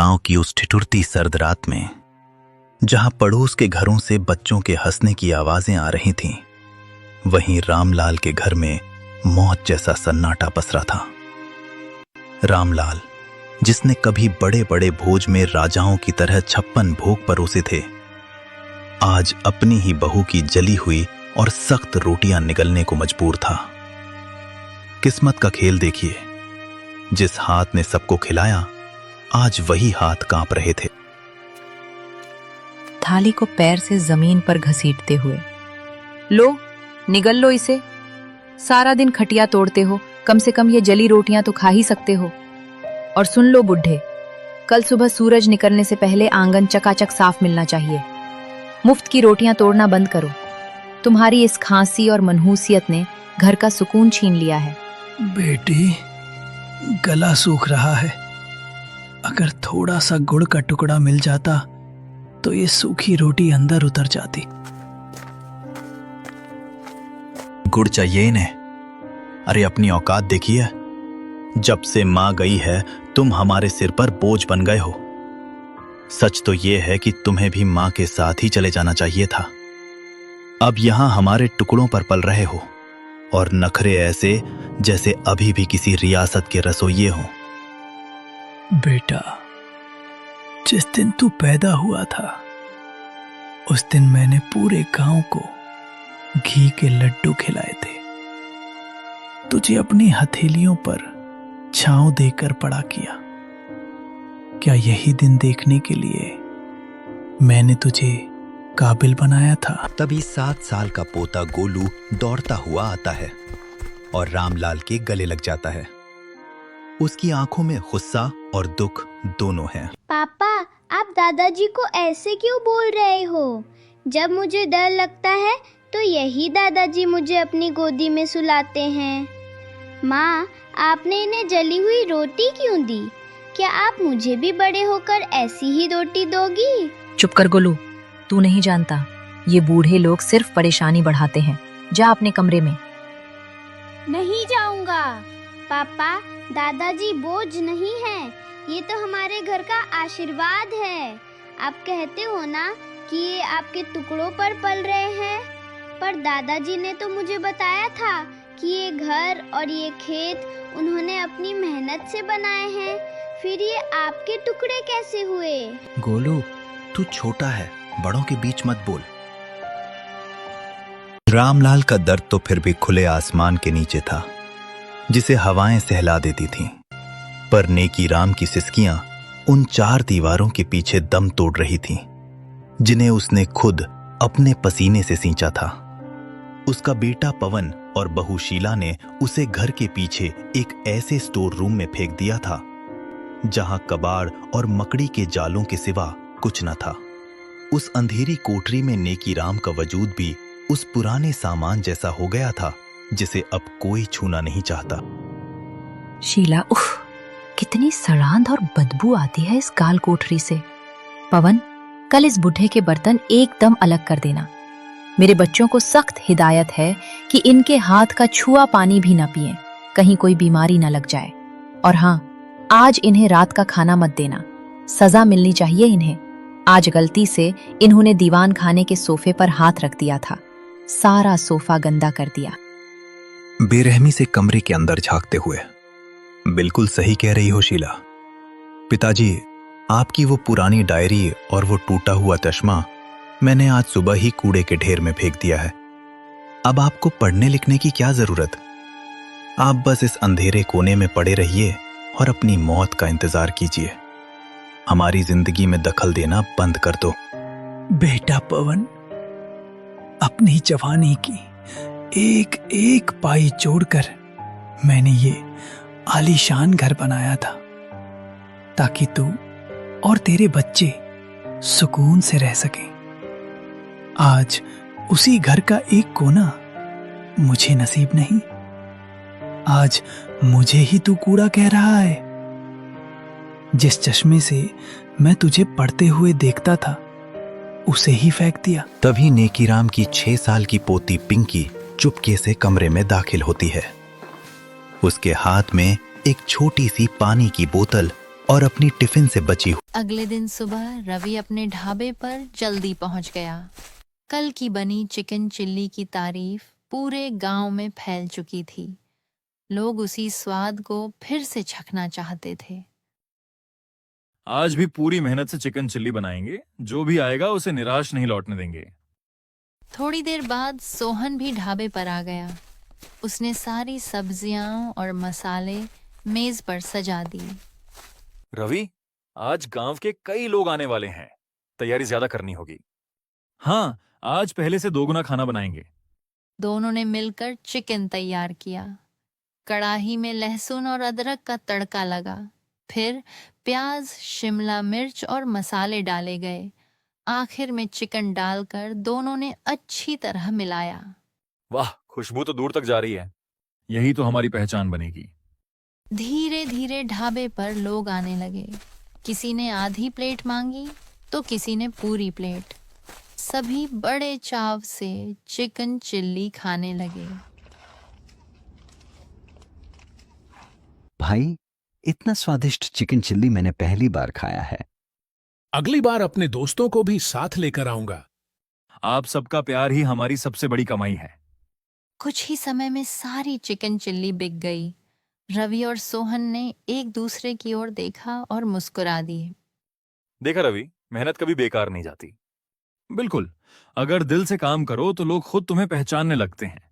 गांव की उस ठिठुरती सर्द रात में, जहां पड़ोस के घरों से बच्चों के हंसने की आवाजें आ रही थीं, वहीं रामलाल के घर में मौत जैसा सन्नाटा पसरा था। रामलाल, जिसने कभी बड़े बड़े भोज में राजाओं की तरह 56 भोग परोसे थे, आज अपनी ही बहू की जली हुई और सख्त रोटियां निगलने को मजबूर था। किस्मत का खेल देखिए, जिस हाथ ने सबको खिलाया, आज वही हाथ कांप रहे थे। थाली को पैर से जमीन पर घसीटते हुए, लो निगल लो इसे, सारा दिन खटिया तोड़ते हो, कम से कम ये जली रोटियां तो खा ही सकते हो। और सुन लो बुढ़े, कल सुबह सूरज निकलने से पहले आंगन चकाचक साफ मिलना चाहिए। मुफ्त की रोटियां तोड़ना बंद करो। तुम्हारी इस खांसी और मनहूसियत ने घर का सुकून छीन लिया है। बेटी, गला सूख रहा है। अगर थोड़ा सा गुड़ का टुकड़ा मिल जाता तो ये सूखी रोटी अंदर उतर जाती। गुड़ चाहिए इन्हें? अरे अपनी औकात देखिए। जब से मां गई है, तुम हमारे सिर पर बोझ बन गए हो। सच तो यह है कि तुम्हें भी मां के साथ ही चले जाना चाहिए था। अब यहां हमारे टुकड़ों पर पल रहे हो, और नखरे ऐसे जैसे अभी भी किसी रियासत के रसोइये हो। बेटा, जिस दिन तू पैदा हुआ था, उस दिन मैंने पूरे गांव को घी के लड्डू खिलाए थे। तुझे अपनी हथेलियों पर छांव देकर बड़ा किया। क्या यही दिन देखने के लिए मैंने तुझे काबिल बनाया था? तभी 7 साल का पोता गोलू दौड़ता हुआ आता है और रामलाल के गले लग जाता है। उसकी आंखों में गुस्सा और दुख दोनों हैं। पापा, आप दादाजी को ऐसे क्यों बोल रहे हो? जब मुझे डर लगता है तो यही दादाजी मुझे अपनी गोदी में सुलाते हैं। माँ, आपने इन्हें जली हुई रोटी क्यों दी? क्या आप मुझे भी बड़े होकर ऐसी ही रोटी दोगी? चुप कर गोलू, तू नहीं जानता, ये बूढ़े लोग सिर्फ परेशानी बढ़ाते हैं। जा अपने कमरे में। नहीं जाऊंगा। पापा, दादाजी बोझ नहीं है, ये तो हमारे घर का आशीर्वाद है। आप कहते हो ना कि ये आपके टुकड़ों पर पल रहे हैं, पर दादाजी ने तो मुझे बताया था कि ये घर और ये खेत उन्होंने अपनी मेहनत से बनाए हैं। फिर ये आपके टुकड़े कैसे हुए? गोलू, तू छोटा है, बड़ों के बीच मत बोल। रामलाल का दर्द तो फिर भी खुले आसमान के नीचे था, जिसे हवाएं सहला देती थीं। पर नेकी राम की सिसकियां उन 4 दीवारों के पीछे दम तोड़ रही थीं, जिन्हें उसने खुद अपने पसीने से सींचा था। उसका बेटा पवन और बहू शीला ने उसे घर के पीछे एक ऐसे स्टोर रूम में फेंक दिया था, जहां कबाड़ और मकड़ी के जालों के सिवा कुछ न था। उस अंधेरी कोठरी में नेकी राम का वजूद भी उस पुराने सामान जैसा हो गया था, जिसे अब कोई छूना नहीं चाहता। शीला, उफ, कितनी सड़ांध और बदबू आती है इस काल कोठरी से। पवन, कल इस बुढ़े के बर्तन एकदम अलग कर देना। मेरे बच्चों को सख्त हिदायत है कि इनके हाथ का छुआ पानी भी ना पिएं, कहीं कोई बीमारी ना लग जाए। और हाँ, आज इन्हें रात का खाना मत देना, सजा मिलनी चाहिए इन्हें। आज गलती से इन्होंने दीवान खाने के सोफे पर हाथ रख दिया था, सारा सोफा गंदा कर दिया। बेरहमी से कमरे के अंदर झांकते हुए, बिल्कुल सही कह रही हो शीला। पिताजी, आपकी वो पुरानी डायरी और वो टूटा हुआ चश्मा मैंने आज सुबह ही कूड़े के ढेर में फेंक दिया है। अब आपको पढ़ने लिखने की क्या जरूरत? आप बस इस अंधेरे कोने में पड़े रहिए और अपनी मौत का इंतजार कीजिए। हमारी जिंदगी में दखल देना बंद कर दो। बेटा पवन, अपनी जवानी की एक एक पाई जोड़कर मैंने ये आलीशान घर बनाया था, ताकि तू और तेरे बच्चे सुकून से रह सकें। आज उसी घर का एक कोना मुझे नसीब नहीं। आज मुझे ही तू कूड़ा कह रहा है। जिस चश्मे से मैं तुझे पढ़ते हुए देखता था, उसे ही फेंक दिया। तभी नेकीराम की 6 साल की पोती पिंकी चुपके से कमरे में दाखिल होती है। उसके हाथ में एक छोटी सी पानी की बोतल और अपनी टिफिन से बची अगले दिन सुबह रवि अपने ढाबे पर जल्दी पहुंच गया। कल की बनी चिकन चिल्ली की तारीफ पूरे गांव में फैल चुकी थी। लोग उसी स्वाद को फिर से चखना चाहते थे। आज भी पूरी मेहनत से चिकन चिल्ली बनाएंगे, जो भी आएगा उसे निराश नहीं लौटने देंगे। थोड़ी देर बाद सोहन भी ढाबे पर आ गया। उसने सारी सब्जियां और मसाले मेज पर सजा दी। रवि, आज गांव के कई लोग आने वाले हैं, तैयारी ज्यादा करनी होगी। हाँ, आज पहले से 2 गुना खाना बनाएंगे। दोनों ने मिलकर चिकन तैयार किया। कढ़ाई में लहसुन और अदरक का तड़का लगा। फिर प्याज, शिमला मिर्च और मसाले डाले गए। आखिर में चिकन डालकर दोनों ने अच्छी तरह मिलाया। वाह, खुशबू तो दूर तक जा रही है। यही तो हमारी पहचान बनेगी। धीरे धीरे ढाबे पर लोग आने लगे। किसी ने आधी प्लेट मांगी तो किसी ने पूरी प्लेट। सभी बड़े चाव से चिकन चिल्ली खाने लगे। भाई, इतना स्वादिष्ट चिकन चिल्ली मैंने पहली बार खाया है। अगली बार अपने दोस्तों को भी साथ लेकर आऊंगा। आप सबका प्यार ही हमारी सबसे बड़ी कमाई है। कुछ ही समय में सारी चिकन चिल्ली बिक गई। रवि और सोहन ने एक दूसरे की ओर देखा और मुस्कुरा दिए। देखा रवि, मेहनत कभी बेकार नहीं जाती। बिल्कुल, अगर दिल से काम करो तो लोग खुद तुम्हें पहचानने लगते हैं।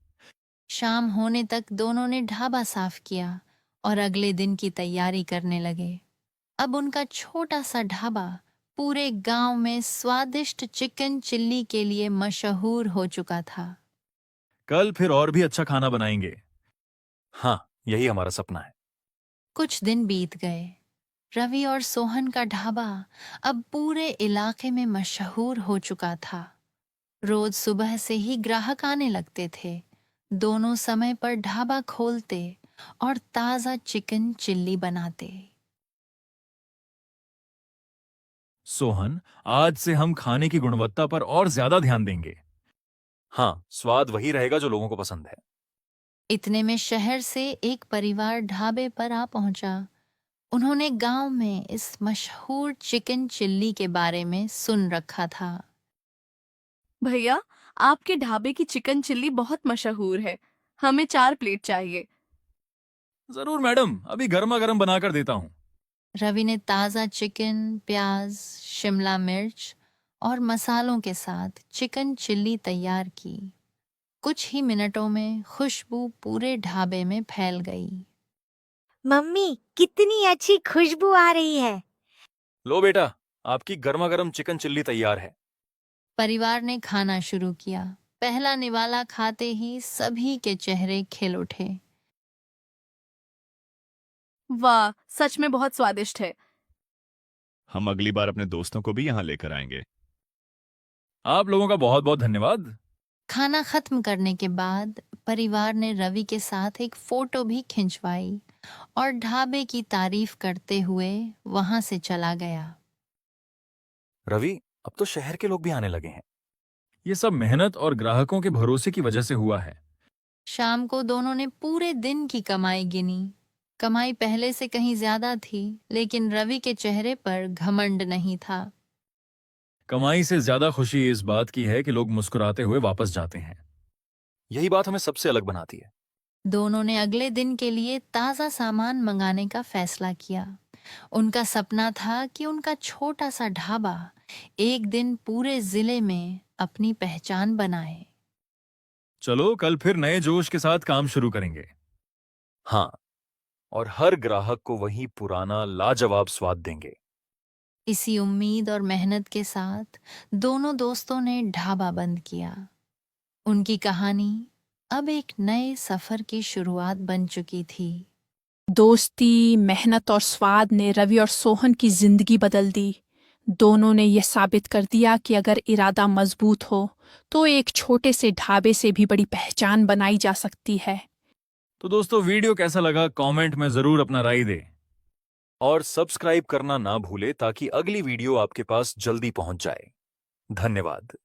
शाम होने तक दोनों ने ढाबा साफ किया और अगले दिन की तैयारी करने लगे। अब उनका छोटा सा ढाबा पूरे गांव में स्वादिष्ट चिकन चिल्ली के लिए मशहूर हो चुका था। कल फिर और भी अच्छा खाना बनाएंगे। हाँ, यही हमारा सपना है। कुछ दिन बीत गए। रवि और सोहन का ढाबा अब पूरे इलाके में मशहूर हो चुका था। रोज सुबह से ही ग्राहक आने लगते थे। दोनों समय पर ढाबा खोलते और ताजा चिकन चिल्ली बनाते। सोहन, आज से हम खाने की गुणवत्ता पर और ज्यादा ध्यान देंगे। हाँ, स्वाद वही रहेगा जो लोगों को पसंद है। इतने में शहर से एक परिवार ढाबे पर आ पहुंचा। उन्होंने गांव में इस मशहूर चिकन चिल्ली के बारे में सुन रखा था। भैया, आपके ढाबे की चिकन चिल्ली बहुत मशहूर है। हमें 4 प्लेट चाहिए। जरूर मैडम, अभी गर्मा गर्म बनाकर देता हूँ। रवि ने ताज़ा चिकन, प्याज, शिमला मिर्च और मसालों के साथ चिकन चिल्ली तैयार की। कुछ ही मिनटों में खुशबू पूरे ढाबे में फैल गई। मम्मी, कितनी अच्छी खुशबू आ रही है। लो बेटा, आपकी गर्मा गर्म चिकन चिल्ली तैयार है। परिवार ने खाना शुरू किया। पहला निवाला खाते ही सभी के चेहरे खिल उठे। वाह, सच में बहुत स्वादिष्ट है। हम अगली बार अपने दोस्तों को भी यहाँ लेकर आएंगे। आप लोगों का बहुत बहुत धन्यवाद। खाना खत्म करने के बाद परिवार ने रवि के साथ एक फोटो भी खिंचवाई और ढाबे की तारीफ करते हुए वहां से चला गया। रवि, अब तो शहर के लोग भी आने लगे हैं। ये सब मेहनत और ग्राहकों के भरोसे की वजह से हुआ है। शाम को दोनों ने पूरे दिन की कमाई गिनी। कमाई पहले से कहीं ज्यादा थी, लेकिन रवि के चेहरे पर घमंड नहीं था। कमाई से ज्यादा खुशी इस बात की है कि लोग मुस्कुराते हुए वापस जाते हैं। यही बात हमें सबसे अलग बनाती है। दोनों ने अगले दिन के लिए ताज़ा सामान मंगाने का फैसला किया। उनका सपना था कि उनका छोटा सा ढाबा एक दिन पूरे जिले में अपनी पहचान बनाए। चलो, कल फिर नए जोश के साथ काम शुरू करेंगे। हाँ, और हर ग्राहक को वही पुराना लाजवाब स्वाद देंगे। इसी उम्मीद और मेहनत के साथ दोनों दोस्तों ने ढाबा बंद किया। उनकी कहानी अब एक नए सफर की शुरुआत बन चुकी थी। दोस्ती, मेहनत और स्वाद ने रवि और सोहन की जिंदगी बदल दी। दोनों ने यह साबित कर दिया कि अगर इरादा मजबूत हो तो एक छोटे से ढाबे से भी बड़ी पहचान बनाई जा सकती है। तो दोस्तों, वीडियो कैसा लगा कमेंट में जरूर अपना राय दे और सब्सक्राइब करना ना भूले ताकि अगली वीडियो आपके पास जल्दी पहुंच जाए। धन्यवाद।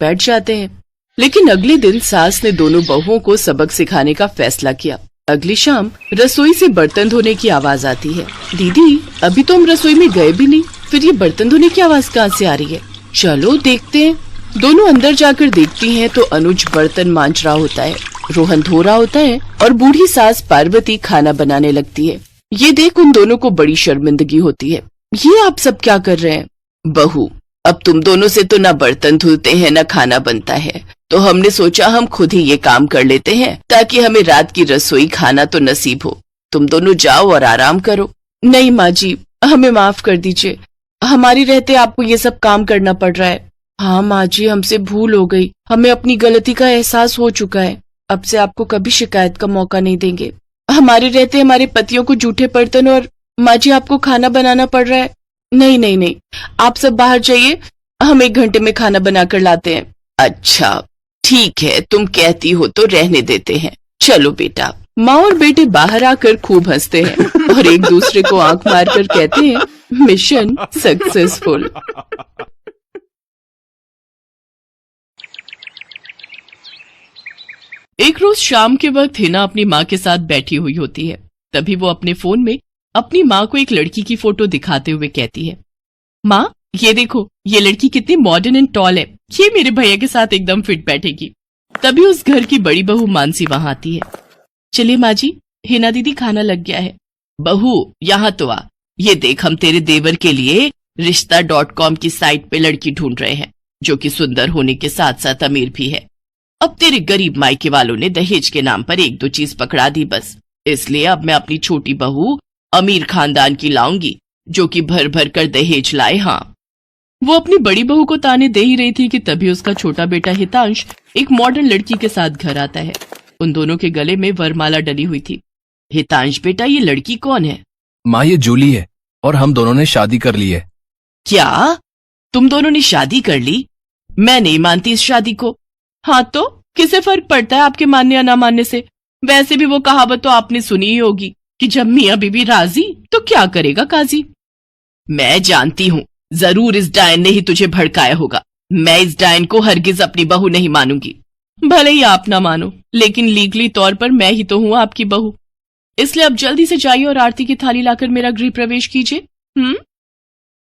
बैठ जाते हैं। लेकिन अगले दिन सास ने दोनों बहुओं को सबक सिखाने का फैसला किया। अगली शाम रसोई से बर्तन धोने की आवाज आती है। दीदी, अभी तो हम रसोई में गए भी नहीं, फिर ये बर्तन धोने की आवाज कहाँ से आ रही है? चलो देखते हैं। दोनों अंदर जाकर देखती हैं तो अनुज बर्तन मांज रहा होता है, रोहन धो रहा होता है और बूढ़ी सास पार्वती खाना बनाने लगती है। ये देख उन दोनों को बड़ी शर्मिंदगी होती है। ये आप सब क्या कर रहे हैं? बहू, अब तुम दोनों से तो ना बर्तन धुलते हैं ना खाना बनता है, तो हमने सोचा हम खुद ही ये काम कर लेते हैं ताकि हमें रात की रसोई खाना तो नसीब हो। तुम दोनों जाओ और आराम करो। नहीं माँ जी, हमें माफ कर दीजिए, हमारी रहते आपको ये सब काम करना पड़ रहा है। हाँ माँ जी, हमसे भूल हो गई, हमें अपनी गलती का एहसास हो चुका है। अब से आपको कभी शिकायत का मौका नहीं देंगे। हमारे रहते हमारे पतियों को जूठे बर्तन और माँ जी आपको खाना बनाना पड़ रहा है। नहीं नहीं नहीं, आप सब बाहर जाइए, हम 1 घंटे में खाना बनाकर लाते हैं। अच्छा ठीक है, तुम कहती हो तो रहने देते हैं। चलो बेटा। माँ और बेटे बाहर आकर खूब हंसते हैं और एक दूसरे को आंख मारकर कहते हैं, मिशन सक्सेसफुल। एक रोज शाम के वक्त हिना अपनी माँ के साथ बैठी हुई होती है। तभी वो अपने फोन में अपनी माँ को एक लड़की की फोटो दिखाते हुए कहती है, माँ ये देखो, ये लड़की कितनी मॉडर्न एंड टॉल है, ये मेरे भैया के साथ एकदम फिट बैठेगी। तभी उस घर की बड़ी बहू मानसी वहां आती है। चलिए माँ जी, हिना दीदी खाना लग गया है। बहू यहाँ तो आ, ये देख हम तेरे देवर के लिए रिश्ता.com की साइट पे लड़की ढूंढ रहे हैं जो कि सुंदर होने के साथ साथ अमीर भी है। अब तेरे गरीब मायके वालों ने दहेज के नाम पर 1-2 चीज पकड़ा दी बस, इसलिए अब मैं अपनी छोटी बहू अमीर खानदान की लाऊंगी जो कि भर भर कर दहेज लाए। हाँ, वो अपनी बड़ी बहू को ताने दे ही रही थी कि तभी उसका छोटा बेटा हितांश एक मॉडर्न लड़की के साथ घर आता है। उन दोनों के गले में वरमाला डली हुई थी। हितांश बेटा, ये लड़की कौन है? माँ ये जूली है और हम दोनों ने शादी कर ली है। क्या तुम दोनों ने शादी कर ली? मैं नहीं मानती इस शादी को। हाँ तो किसे फर्क पड़ता है आपके मानने या ना मानने से? वैसे भी वो कहावत तो आपने सुनी ही होगी कि जब मियाँ बीवी राजी तो क्या करेगा काजी। मैं जानती हूँ, जरूर इस डायन ने ही तुझे भड़काया होगा। मैं इस डायन को हरगिज अपनी बहू नहीं मानूंगी। भले ही आप ना मानो, लेकिन लीगली तौर पर मैं ही तो हूँ आपकी बहू। इसलिए अब जल्दी से जाइए और आरती की थाली लाकर मेरा गृह प्रवेश कीजिए।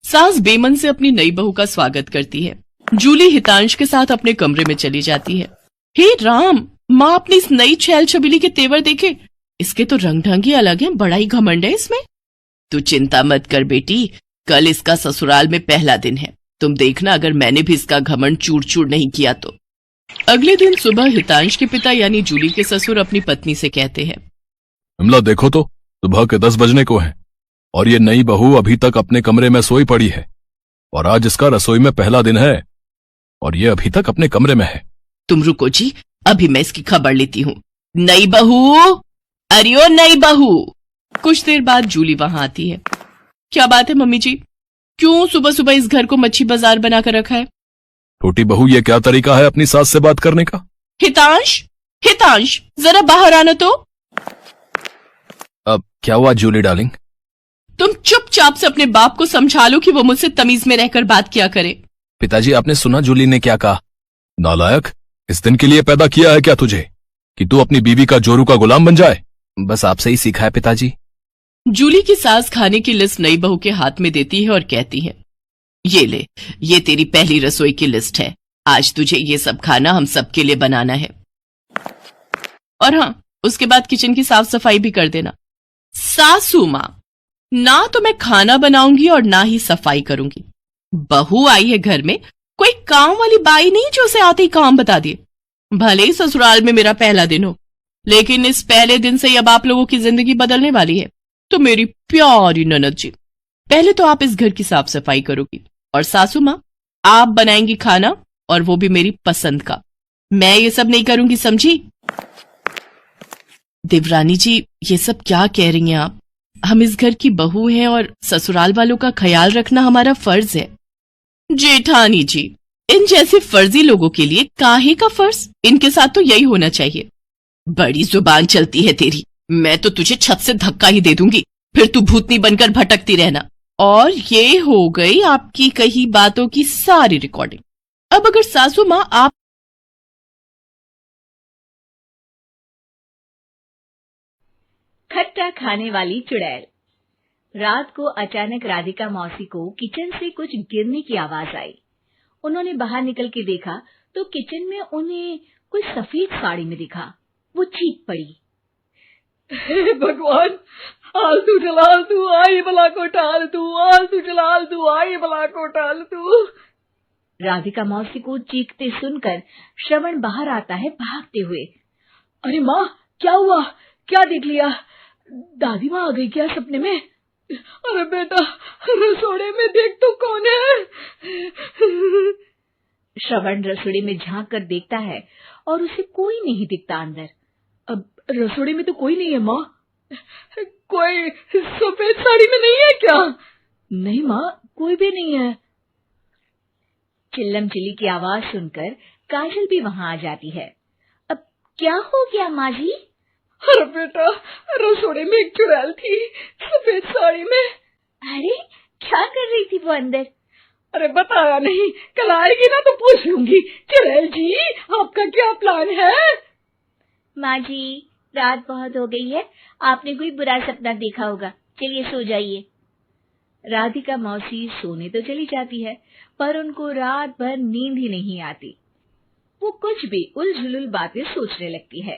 सास बेमन से अपनी नई बहू का स्वागत करती है। जूली हितांश के साथ अपने कमरे में चली जाती है। हे राम, माँ अपनी इस नई छैल छबीली के तेवर देखे, इसके तो रंग ढंग ही अलग है, बड़ा ही घमंड है इसमें। तू चिंता मत कर बेटी, कल इसका ससुराल में पहला दिन है, तुम देखना अगर मैंने भी इसका घमंड चूर चूर नहीं किया तो। अगले दिन सुबह हितांश के पिता यानी जूली के ससुर अपनी पत्नी से कहते हैं, विमला देखो तो, सुबह के 10 बजने को हैं और ये नई बहू अभी तक अपने कमरे में सोई पड़ी है और आज इसका रसोई में पहला दिन है और ये अभी तक अपने कमरे में है। तुम रुको जी, अभी मैं इसकी खबर लेती हूँ। नई बहू, अरे ओ नई बहू। कुछ देर बाद जूली वहां आती है। क्या बात है मम्मी जी, क्यों सुबह सुबह इस घर को मच्छी बाजार बनाकर रखा है? छोटी बहू, ये क्या तरीका है अपनी सास से बात करने का? हितांश, हितांश जरा बाहर आना तो। अब क्या हुआ जूली डार्लिंग? तुम चुपचाप से अपने बाप को समझा लो कि वो मुझसे तमीज में रहकर बात किया करे। पिताजी, आपने सुना जूली ने क्या कहा? नालायक, इस दिन के लिए पैदा किया है क्या तुझे कि तू अपनी बीवी का जोरू का गुलाम बन जाए? बस आपसे ही सीखा है पिताजी। जूली की सास खाने की लिस्ट नई बहू के हाथ में देती है और कहती है, ये ले, ये तेरी पहली रसोई की लिस्ट है, आज तुझे ये सब खाना हम सबके लिए बनाना है। और हाँ, उसके बाद किचन की साफ सफाई भी कर देना। सासू माँ, ना तो मैं खाना बनाऊंगी और ना ही सफाई करूंगी। बहू आई है घर में, कोई काम वाली बाई नहीं जो उसे आते ही काम बता दिए। भले ही ससुराल में मेरा पहला दिन हो, लेकिन इस पहले दिन से अब आप लोगों की जिंदगी बदलने वाली है। तो मेरी प्यारी ननद जी, पहले तो आप इस घर की साफ सफाई करोगी और सासू माँ आप बनाएंगी खाना, और वो भी मेरी पसंद का। मैं ये सब नहीं करूंगी, समझी? देवरानी जी, ये सब क्या कह रही हैं आप? हम इस घर की बहू हैं और ससुराल वालों का ख्याल रखना हमारा फर्ज है। जेठानी जी, इन जैसे फर्जी लोगों के लिए काहे का फर्ज? इनके साथ तो यही होना चाहिए। बड़ी जुबान चलती है तेरी, मैं तो तुझे छत से धक्का ही दे दूंगी, फिर तू भूतनी बनकर भटकती रहना। और ये हो गई आपकी कही बातों की सारी रिकॉर्डिंग। अब अगर सासू माँ आप खट्टा खाने वाली चुड़ैल। रात को अचानक राधिका मौसी को किचन से कुछ गिरने की आवाज आई। उन्होंने बाहर निकल के देखा तो किचन में उन्हें कोई सफेद साड़ी में दिखा। वो चीख पड़ी, हे भगवान, आलतू जलाल तू आई बला को टाल तू, आलतू जलाल तू आई बला को टाल तू। राधिका मौसी को चीखते सुनकर श्रवण बाहर आता है भागते हुए। अरे माँ, क्या हुआ? क्या देख लिया? दादी माँ आ गई क्या सपने में? अरे बेटा, रसोड़े में देख तो कौन है? श्रवण रसोड़े में झांक कर देखता है और उसे कोई नहीं दिखता अंदर। अब रसोड़े में तो कोई नहीं है माँ। कोई सफेद साड़ी में नहीं है क्या? नहीं माँ, कोई भी नहीं है। चिल्लम चिल्ली की आवाज सुनकर काजल भी वहां आ जाती है। अब क्या हो गया माँ जी? अरे बेटा, रसोड़े में एक चुड़ैल थी सफेद साड़ी में। अरे क्या कर रही थी वो अंदर? अरे बताया नहीं, कल आएगी ना तो पूछ लूंगी। चुड़ैल जी, आपका क्या प्लान है? माँ जी, रात बहुत हो गई है, आपने कोई बुरा सपना देखा होगा, चलिए सो जाइए। राधिका मौसी सोने तो चली जाती है पर उनको रात भर नींद ही नहीं आती। वो कुछ भी उलझुल बातें सोचने लगती है।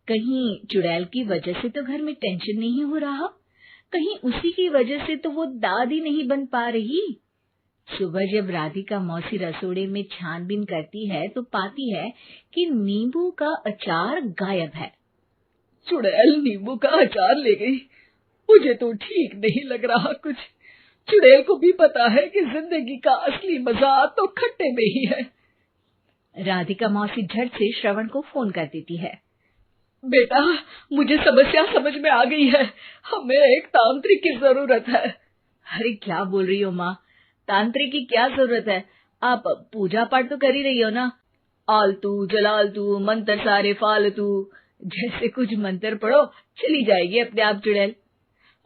कहीं चुड़ैल की वजह से तो घर में टेंशन नहीं हो रहा, कहीं उसी की वजह से तो वो दादी नहीं बन पा रही। सुबह जब राधिका मौसी रसोड़े में छानबीन करती है तो पाती है कि नींबू का अचार गायब है। चुड़ैल नींबू का अचार ले गई, मुझे तो ठीक नहीं लग रहा कुछ। चुड़ैल को भी पता है कि जिंदगी का असली मजा तो खट्टे में ही है। राधिका मौसी झट से श्रवण को फोन कर देती है। बेटा, मुझे समस्या समझ में आ गई है, हमें एक तांत्रिक की जरूरत है। अरे क्या बोल रही हो माँ, तांत्रिक की क्या जरूरत है? आप पूजा पाठ तो कर ही रही हो ना। आलतू जलालतू मंत्र सारे फालतू जैसे कुछ मंत्र पढ़ो, चली जाएगी अपने आप चुड़ैल।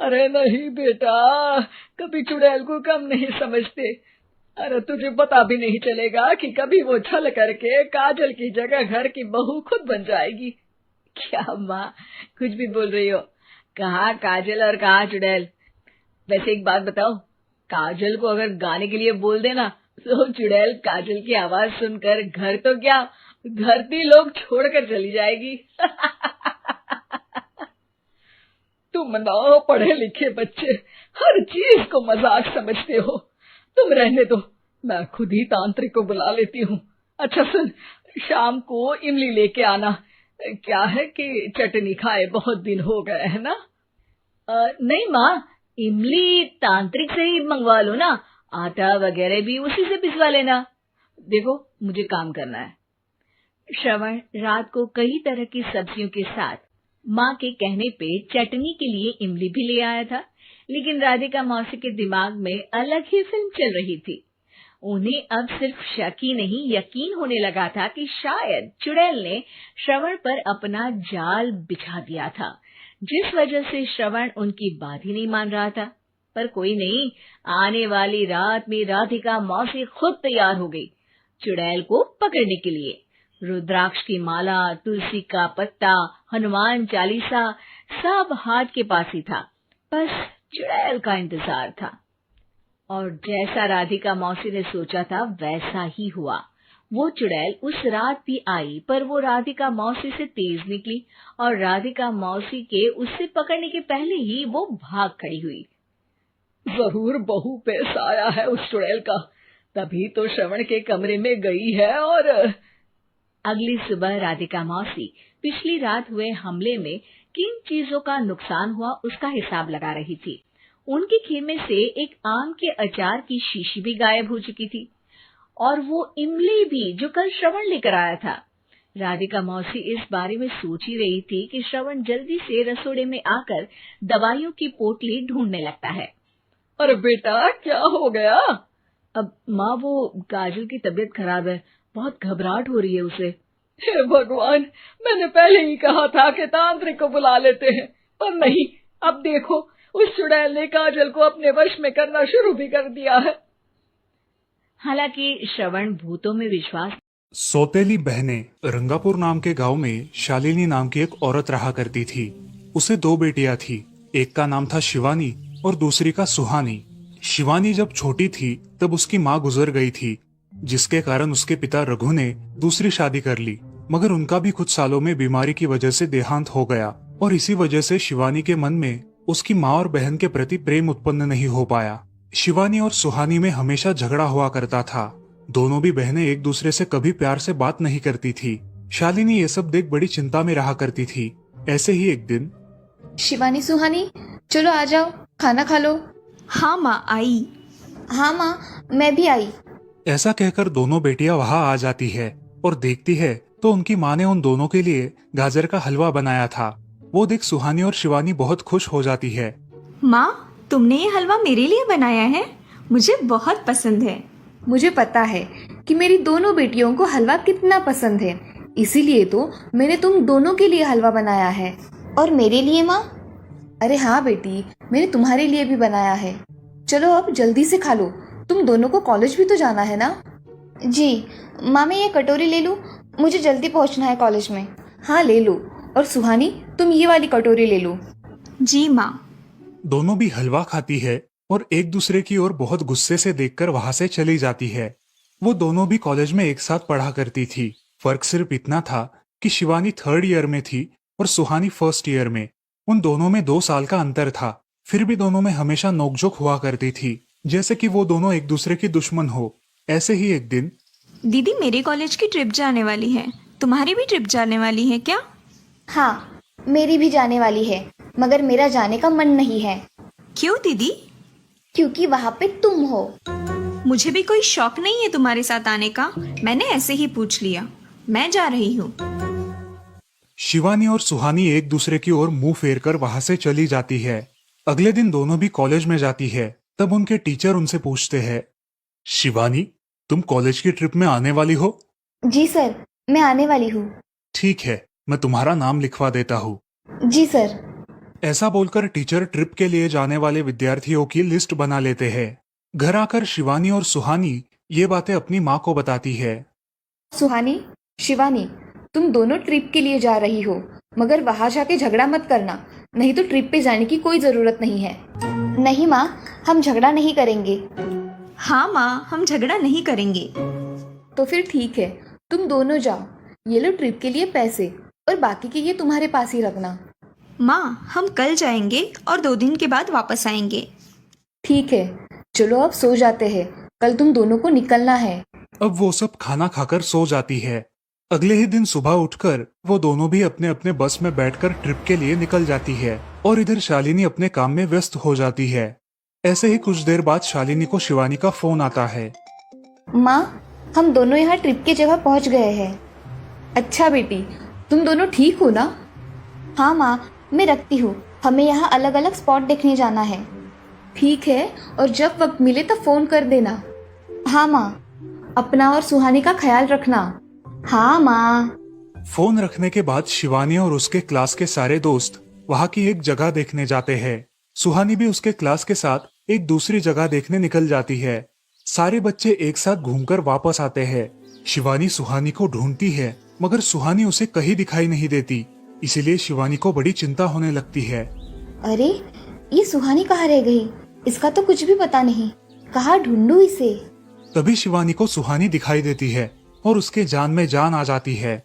अरे नहीं बेटा, कभी चुड़ैल को कम नहीं समझते। अरे तुझे पता भी नहीं चलेगा कि कभी वो छल करके काजल की जगह घर की बहू खुद बन जाएगी। क्या माँ, कुछ भी बोल रही हो? कहाँ काजल और कहाँ चुड़ैल? वैसे एक बात बताओ, काजल को अगर गाने के लिए बोल देना तो चुड़ैल काजल की आवाज सुनकर घर तो क्या धरती लोग छोड़कर चली जाएगी। तुम ना पढ़े लिखे बच्चे हर चीज को मजाक समझते हो। तुम रहने दो, मैं खुद ही तांत्रिक को बुला लेती हूँ। अच्छा सुन, शाम को इमली लेके आना। क्या है कि चटनी खाए बहुत दिन हो गए है ना? नहीं माँ, इमली तांत्रिक से ही मंगवा लो ना, आटा वगैरह भी उसी से पिसवा लेना। देखो मुझे काम करना है। श्रवण रात को कई तरह की सब्जियों के साथ माँ के कहने पे चटनी के लिए इमली भी ले आया था, लेकिन राधिका मौसी के दिमाग में अलग ही फिल्म चल रही थी। उन्हें अब सिर्फ शक ही नहीं यकीन होने लगा था कि शायद चुड़ैल ने श्रवण पर अपना जाल बिछा दिया था, जिस वजह से श्रवण उनकी बात ही नहीं मान रहा था। पर कोई नहीं, आने वाली रात में राधिका मौसी खुद तैयार हो गई चुड़ैल को पकड़ने के लिए। रुद्राक्ष की माला, तुलसी का पत्ता, हनुमान चालीसा सब हाथ के पास ही था, बस चुड़ैल का इंतजार था। और जैसा राधिका मौसी ने सोचा था वैसा ही हुआ। वो चुड़ैल उस रात भी आई, पर वो राधिका मौसी से तेज निकली और राधिका मौसी के उससे पकड़ने के पहले ही वो भाग खड़ी हुई। जरूर बहू पे साया है उस चुड़ैल का, तभी तो श्रवण के कमरे में गई है। और अगली सुबह राधिका मौसी पिछली रात हुए हमले में किन चीजों का नुकसान हुआ उसका हिसाब लगा रही थी। उनके खेमे से एक आम के अचार की शीशी भी गायब हो चुकी थी और वो इमली भी जो कल श्रवण लेकर आया था। राधिका मौसी इस बारे में सोच ही रही थी कि श्रवण जल्दी से रसोड़े में आकर दवाइयों की पोटली ढूंढने लगता है। अरे बेटा, क्या हो गया? अब माँ, वो काजल की तबीयत खराब है, बहुत घबराहट हो रही है उसे। हे भगवान, मैंने पहले ही कहा था कि तांत्रिक को बुला लेते हैं, पर नहीं। अब देखो, उस चुड़ैल ने काजल को अपने वश में करना शुरू भी कर दिया है। हालांकि श्रवण भूतों में विश्वास। सौतेली बहनें रंगापुर नाम के गांव में शालिनी नाम की एक औरत रहा करती थी। उसे 2 बेटियां थी। एक का नाम था शिवानी और दूसरी का सुहानी। शिवानी जब छोटी थी तब उसकी माँ गुजर गई थी, जिसके कारण उसके पिता रघु ने दूसरी शादी कर ली, मगर उनका भी कुछ सालों में बीमारी की वजह से देहांत हो गया और इसी वजह से शिवानी के मन में उसकी माँ और बहन के प्रति प्रेम उत्पन्न नहीं हो पाया। शिवानी और सुहानी में हमेशा झगड़ा हुआ करता था। दोनों भी बहनें एक दूसरे से कभी प्यार से बात नहीं करती थी। शालिनी ये सब देख बड़ी चिंता में रहा करती थी। ऐसे ही एक दिन, शिवानी, सुहानी, चलो आ जाओ, खाना खा लो। हाँ माँ, आई। हाँ माँ, मैं भी आई। ऐसा कहकर दोनों बेटियां वहां आ जाती है और देखती है तो उनकी माँ ने उन दोनों के लिए गाजर का हलवा बनाया था। वो देख सुहानी और शिवानी बहुत खुश हो जाती है। माँ, तुमने ये हलवा मेरे लिए बनाया है? मुझे बहुत पसंद है। मुझे पता है कि मेरी दोनों बेटियों को हलवा कितना पसंद है, इसीलिए तो मैंने तुम दोनों के लिए हलवा बनाया है। और मेरे लिए माँ? अरे हाँ बेटी, मैंने तुम्हारे लिए भी बनाया है। चलो अब जल्दी से खा लो, तुम दोनों को कॉलेज भी तो जाना है ना। जी माँ, मैं ये कटोरी ले लूँ? मुझे जल्दी पहुँचना है कॉलेज में। हाँ ले लो, और सुहानी तुम ये वाली कटोरी ले लो। जी माँ। दोनों भी हलवा खाती है और एक दूसरे की ओर बहुत गुस्से से देखकर वहां से चली जाती है। वो दोनों भी कॉलेज में एक साथ पढ़ा करती थी। फर्क सिर्फ इतना था कि शिवानी 3rd ईयर में थी और सुहानी 1st ईयर में। उन दोनों में 2 साल का अंतर था, फिर भी दोनों में हमेशा नोकझोंक हुआ करती थी, जैसे कि वो दोनों एक दूसरे की दुश्मन हो। ऐसे ही एक दिन, दीदी, मेरे कॉलेज की ट्रिप जाने वाली है, तुम्हारी भी ट्रिप जाने वाली है क्या? हाँ, मेरी भी जाने वाली है, मगर मेरा जाने का मन नहीं है। क्यों दीदी? क्योंकि वहाँ पे तुम हो। मुझे भी कोई शौक नहीं है तुम्हारे साथ आने का, मैंने ऐसे ही पूछ लिया। मैं जा रही हूँ। शिवानी और सुहानी एक दूसरे की ओर मुंह फेरकर वहां से चली जाती है। अगले दिन दोनों भी कॉलेज में जाती है। तब उनके टीचर उनसे पूछते हैं, शिवानी, तुम कॉलेज की ट्रिप में आने वाली हो? जी सर, मैं आने वाली हूँ। ठीक है, मैं तुम्हारा नाम लिखवा देता हूँ। जी सर। ऐसा बोलकर टीचर ट्रिप के लिए जाने वाले विद्यार्थियों की लिस्ट बना लेते हैं। घर आकर शिवानी और सुहानी ये बातें अपनी माँ को बताती है। सुहानी, शिवानी, तुम दोनों ट्रिप के लिए जा रही हो, मगर वहां जाके झगड़ा मत करना, नहीं तो ट्रिप पे जाने की कोई जरूरत नहीं है। नहीं माँ, हम झगड़ा नहीं करेंगे। हाँ माँ, हम झगड़ा नहीं करेंगे। तो फिर ठीक है, तुम दोनों जाओ। ये लो ट्रिप के लिए पैसे, और बाकी के ये तुम्हारे पास ही रखना। माँ, हम कल जाएंगे और 2 दिन के बाद वापस आएंगे। ठीक है, चलो अब सो जाते हैं, कल तुम दोनों को निकलना है। अब वो सब खाना खाकर सो जाती है। अगले ही दिन सुबह उठकर वो दोनों भी अपने अपने बस में बैठकर ट्रिप के लिए निकल जाती है और इधर शालिनी अपने काम में व्यस्त हो जाती है। ऐसे ही कुछ देर बाद शालिनी को शिवानी का फोन आता है। माँ, हम दोनों यहाँ ट्रिप की जगह पहुँच गए हैं। अच्छा बेटी, तुम दोनों ठीक हो ना? हाँ माँ, मैं रखती हूँ, हमें यहाँ अलग अलग स्पॉट देखने जाना है। ठीक है, और जब वक्त मिले तब फोन कर देना। हाँ माँ। अपना और सुहानी का ख्याल रखना। हाँ माँ। फोन रखने के बाद शिवानी और उसके क्लास के सारे दोस्त वहाँ की एक जगह देखने जाते हैं। सुहानी भी उसके क्लास के साथ एक दूसरी जगह देखने निकल जाती है। सारे बच्चे एक साथ घूमकर वापस आते हैं। शिवानी सुहानी को ढूंढती है, मगर सुहानी उसे कहीं दिखाई नहीं देती, इसीलिए शिवानी को बड़ी चिंता होने लगती है। अरे, ये सुहानी कहाँ रह गई? इसका तो कुछ भी पता नहीं, कहाँ ढूंढूं इसे? तभी शिवानी को सुहानी दिखाई देती है और उसके जान में जान आ जाती है।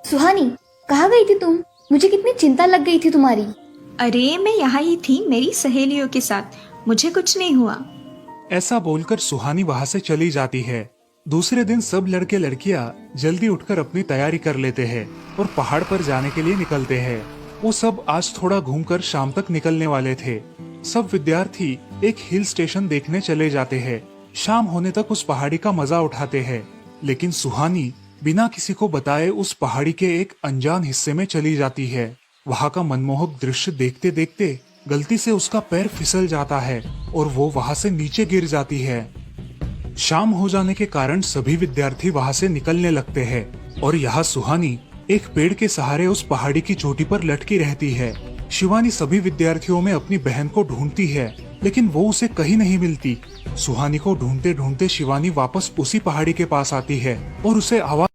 सुहानी, कहाँ गई थी तुम? मुझे कितनी चिंता लग गई थी तुम्हारी। अरे, मैं यहाँ ही थी मेरी सहेलियों के साथ, मुझे कुछ नहीं हुआ। ऐसा बोलकर सुहानी वहाँ से चली जाती है। दूसरे दिन सब लड़के लड़कियाँ जल्दी उठकर अपनी तैयारी कर लेते हैं और पहाड़ पर जाने के लिए निकलते हैं। वो सब आज थोड़ा घूमकर शाम तक निकलने वाले थे। सब विद्यार्थी एक हिल स्टेशन देखने चले जाते हैं। शाम होने तक उस पहाड़ी का मजा उठाते हैं, लेकिन सुहानी बिना किसी को बताए उस पहाड़ी के एक अनजान हिस्से में चली जाती है। वहाँ का मनमोहक दृश्य देखते देखते गलती से उसका पैर फिसल जाता है और वो वहाँ से नीचे गिर जाती है। शाम हो जाने के कारण सभी विद्यार्थी वहाँ से निकलने लगते हैं और यहाँ सुहानी एक पेड़ के सहारे उस पहाड़ी की चोटी पर लटकी रहती है। शिवानी सभी विद्यार्थियों में अपनी बहन को ढूंढती है, लेकिन वो उसे कहीं नहीं मिलती। सुहानी को ढूंढते ढूंढते शिवानी वापस उसी पहाड़ी के पास आती है और उसे आवाज